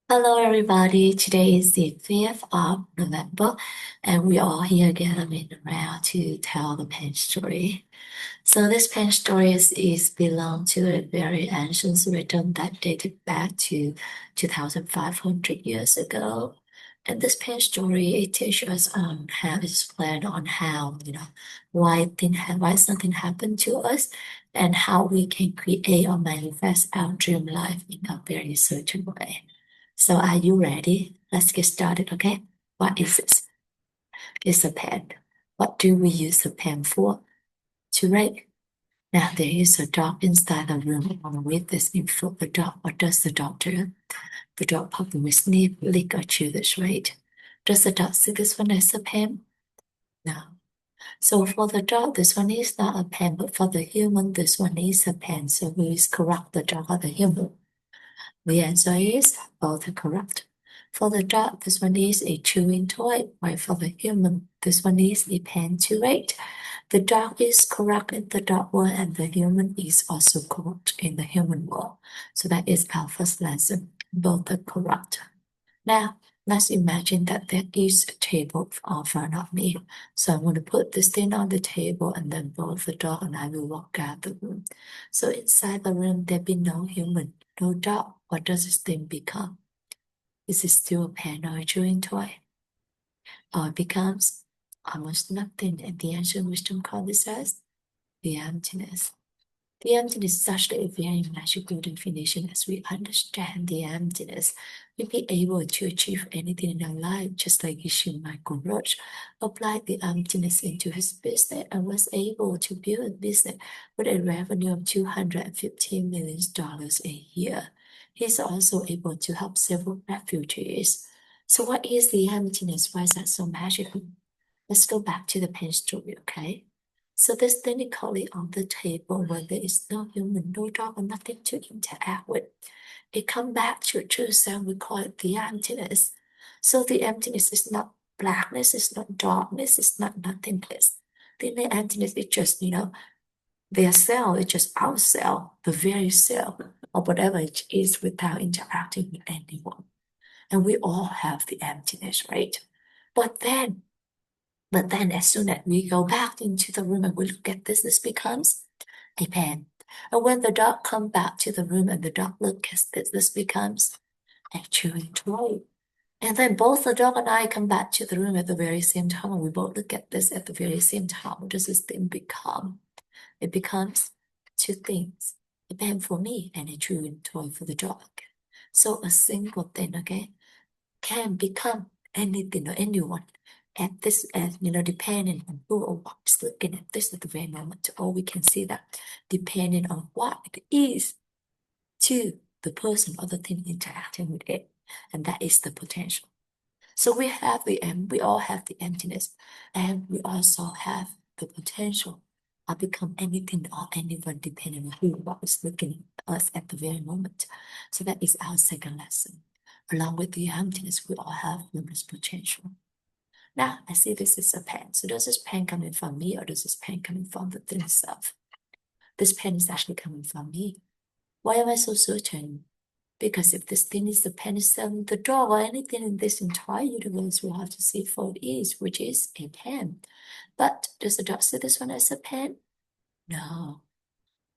Hello, everybody. Today is the 5th of November, and we are here gathering around to tell the pen story. So this pen story is belong to a very ancient written that dated back to 2,500 years ago. And this pen story, it teaches us how it's planned on how, why something happened to us and how we can create or manifest our dream life in a very certain way. So are you ready? Let's get started, okay? What is this? It's a pen. What do we use a pen for? To write. Now there is a dog inside the room. I want to read this info. The dog. What does the dog do? The dog probably sniff, lick, or chew this, right? Does the dog see this one as a pen? No. So for the dog, this one is not a pen, but for the human, this one is a pen. So who is correct, the dog or the human? The answer is both are correct. For the dog, this one is a chewing toy, while for the human, this one is a pen to write. The dog is correct in the dog world, and the human is also correct in the human world. So that is our first lesson. Both are correct. Now, let's imagine that there is a table in front of me. So I'm going to put this thing on the table, and then both the dog and I will walk out the room. So inside the room, there be no human, no dog. What does this thing become? Is it still a pen or a chewing toy? Or it becomes almost nothing, and the ancient wisdom called this as the emptiness. The emptiness is actually a very magical definition. As we understand the emptiness, we'll be able to achieve anything in our life, just like Issue Michael Roach applied the emptiness into his business and was able to build a business with a revenue of $215 million a year. He's also able to help several refugees. So what is the emptiness? Why is that so magical? Let's go back to the pen story, okay? So there's technically on the table where there is no human, no dog, or nothing to interact with. It comes back to a true sound, we call it the emptiness. So the emptiness is not blackness, it's not darkness, it's not nothingness. The emptiness is just, their cell, it's just our cell, the very cell, or whatever it is without interacting with anyone. And we all have the emptiness, right? But then but then as soon as we go back into the room and we look at this becomes a pen. And when the dog comes back to the room and the dog looks at this becomes a chewing toy. And then both the dog and I come back to the room at the very same time. And we both look at this at the very same time. What does this thing become? It becomes two things. A pen for me and a chewing toy for the dog. So a single thing, okay, can become anything or anyone at this, as depending on who or what is looking at this at the very moment, or we can see that depending on what it is to the person or the thing interacting with it, and that is the potential. So we all have the emptiness, and we also have the potential. I become anything or anyone depending on who or what is looking at us at the very moment. So that is our second lesson. Along with the emptiness, we all have limitless potential. Now, I see this is a pen. So does this pen coming from me or does this pen coming from the thing itself? This pen is actually coming from me. Why am I so certain? Because if this thing is the pen itself, the dog or anything in this entire universe will have to see for it is, which is a pen. But does the dog see this one as a pen? No.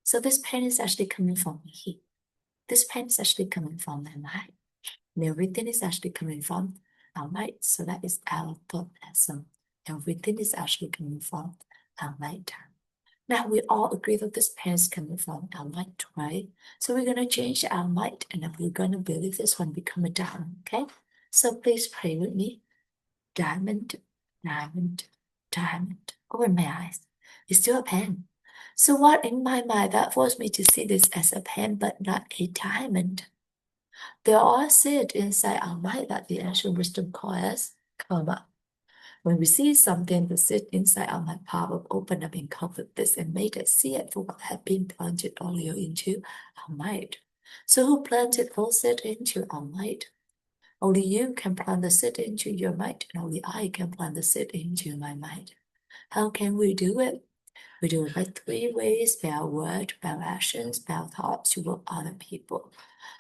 So this pen is actually coming from me. This pen is actually coming from my mind. And everything is actually coming from our mind. So that is our thought lesson. Everything is actually coming from our mind. Now we all agree that this pen is coming from our mind, right? So we're gonna change our mind and then we're gonna believe this one become a diamond, okay? So please pray with me. Diamond, diamond, diamond. Open my eyes. It's still a pen. So what in my mind that forced me to see this as a pen but not a diamond? There are seeds inside our mind that the ancient wisdom calls karma. When we see something, the seed inside our mind power open up and cover this and make us see it for what had been planted earlier into our mind. So who planted those seeds into our mind? Only you can plant the seed into your mind, and only I can plant the seed into my mind. How can we do it? We do it by three ways: by our word, by our actions, by our thoughts toward other people.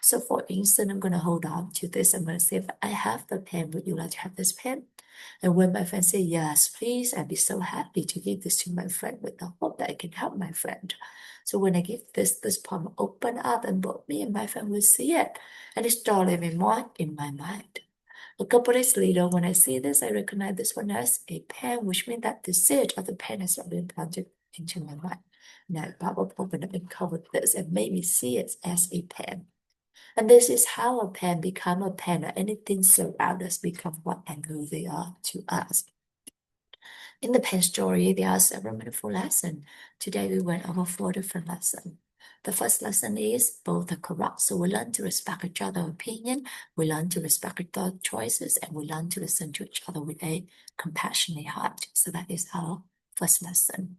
So for instance, I'm gonna hold on to this. I'm gonna say, if I have the pen, would you like to have this pen? And when my friend say yes, please, I'd be so happy to give this to my friend with the hope that I can help my friend. So when I give this poem open up, and both me and my friend will see it, and it start living more in my mind. A couple days later, when I see this, I recognize this one as a pen, which means that the seed of the pen has already been planted into my mind. Now, Bible opened up and covered this and made me see it as a pen. And this is how a pen become a pen, or anything surround us become what and who they are to us. In the pen story, there are several meaningful lessons. Today we went over four different lessons. The first lesson is both are corrupt, so we learn to respect each other's opinion, we learn to respect each other's choices, and we learn to listen to each other with a compassionate heart. So that is our first lesson.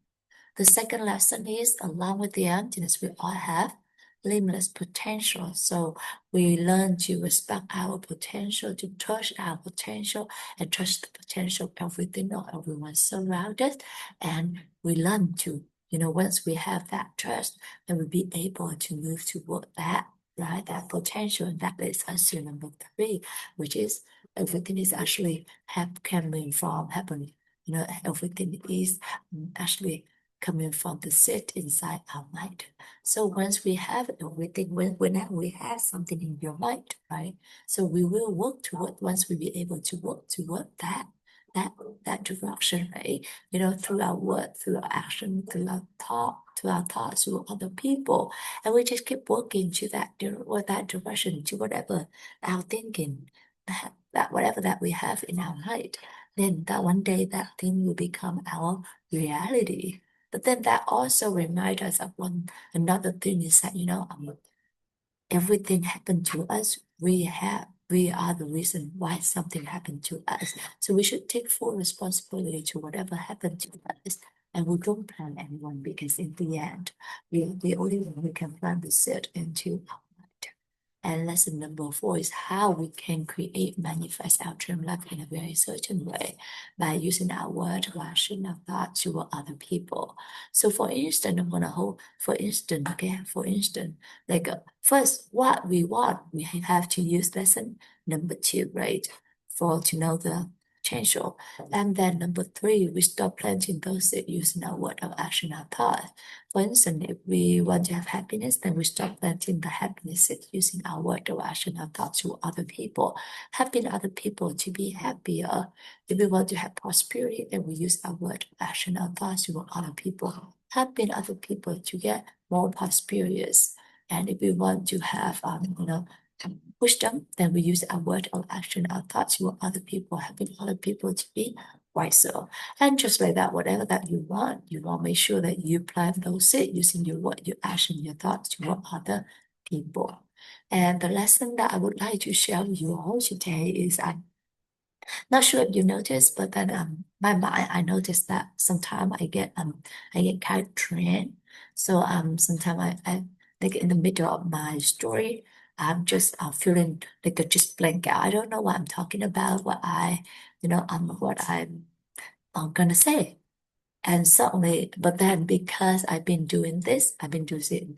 The second lesson is, along with the emptiness, we all have limitless potential. So we learn to respect our potential, to trust our potential, and trust the potential of everything or everyone surrounded us. And we learn to, once we have that trust, then we'll be able to move toward that, right? That potential. And that leads us to number three, which is everything is actually coming from heaven. Everything is actually coming from the seed inside our mind. So once we have everything, when we have something in your mind, right? So we will work toward, once we be able to work toward that that direction, right? Through our word, through our action, through our thoughts, through other people, and we just keep working to that direction, to whatever our thinking, that whatever that we have in our mind. Then that one day that thing will become our reality. But then that also reminds us of one another thing is that, everything happened to us. We are the reason why something happened to us. So we should take full responsibility to whatever happened to us. And we don't blame anyone, because in the end, we are the only one who can plant the seed into our mind. And lesson number four is how we can create, manifest our dream life in a very certain way by using our word, action, our thoughts to other people. So for instance, I'm gonna hold, for instance, like first, what we want, we have to use lesson number two, right? For to know the potential. And then number three, we stop planting those seeds using our word of action, our thought. For instance, if we want to have happiness, then we start planting the happiness seed using our word or action and thoughts to other people, helping other people to be happier. If we want to have prosperity, then we use our word, action, and thoughts to other people, helping other people to get more prosperous. And if we want to have, wisdom, then we use our word or action, our thoughts to other people, helping other people to be wiser. And just like that, whatever that you want to make sure that you plant those seeds using your word, your action, your thoughts toward other people. And the lesson that I would like to share with you all today is, not sure if you noticed, but then my mind, I noticed that sometimes I get kind of drained. So sometimes I like in the middle of my story, I'm just feeling like I just blank out. I don't know what I'm talking about, what I'm gonna say. And suddenly, but then because I've been doing this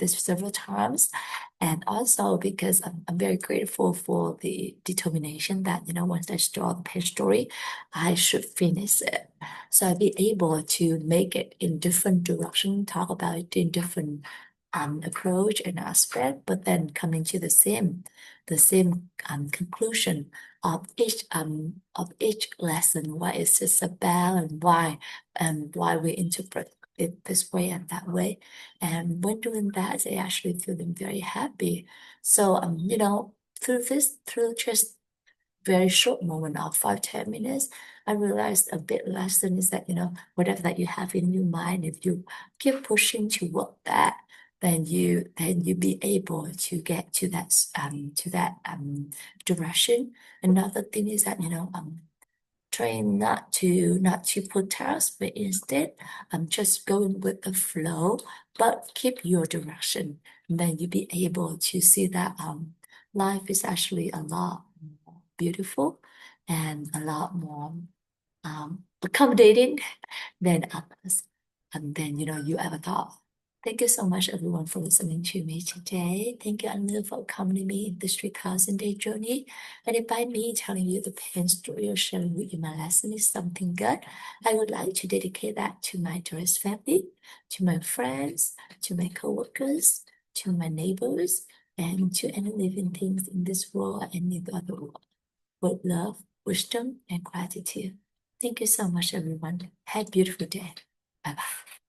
several times, and also because I'm very grateful for the determination that, once I start the page story, I should finish it. So I'll be able to make it in different direction, talk about it in different approach and aspect, but then coming to the same conclusion of each lesson, what is this about, and why we interpret it this way and that way. And when doing that, I actually feeling very happy. So through just very short moment of 5-10 minutes, I realized a bit lesson is that, whatever that you have in your mind, if you keep pushing toward that, then you be able to get to that direction. Another thing is that, trying not to put tasks, but instead just going with the flow, but keep your direction. And then you'll be able to see that life is actually a lot more beautiful and a lot more accommodating than others. than you ever thought. Thank you so much, everyone, for listening to me today. Thank you, Anu, for accompanying me in this 3,000-day journey. And if by me telling you the pain story or sharing with you my lesson is something good, I would like to dedicate that to my dearest family, to my friends, to my coworkers, to my neighbors, and to any living things in this world and in the other world. With love, wisdom, and gratitude. Thank you so much, everyone. Have a beautiful day. Bye bye.